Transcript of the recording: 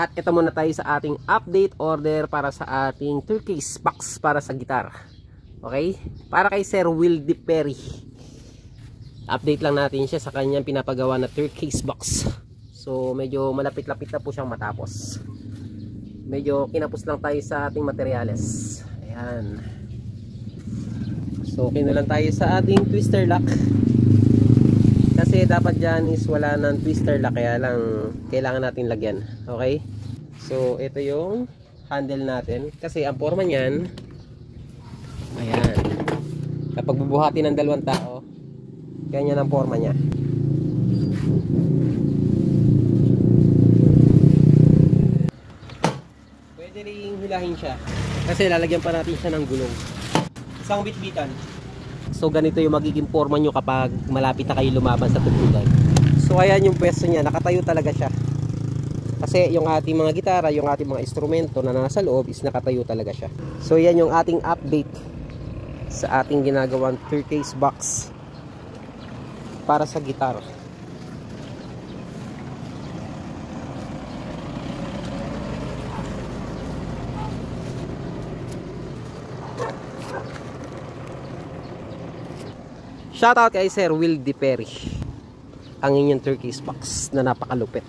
At ito muna tayo sa ating update order para sa ating turquoise box para sa gitar. Okay? Para kay Sir Wildy Perry. Update lang natin siya sa kanyang pinapagawa na turquoise box. So medyo malapit-lapit na po siyang matapos. Medyo kinapos lang tayo sa ating materyales. Ayan. So okay na lang tayo sa ating twister lock. Kasi dapat dyan is wala ng twister lock, kaya lang kailangan natin lagyan. Okay? So ito yung handle natin. Kasi ang forma nyan, ayan, kapag bubuhati ng dalawang tao, ganyan ang forma nya. Pwede rin hilahin siya kasi lalagyan pa natin siya ng gulong. Isang bitbitan. So ganito yung magiging forma nyo kapag malapit na kayo lumaban sa tugtugan. So ayan yung pwesto niya, nakatayo talaga siya. Kasi yung ating mga gitara, yung ating mga instrumento na nasa loob is nakatayo talaga siya. So yan yung ating update sa ating ginagawang turquoise box para sa gitara. Shoutout kay Sir Wildy Perry, ang inyong turquoise box na napakalupit.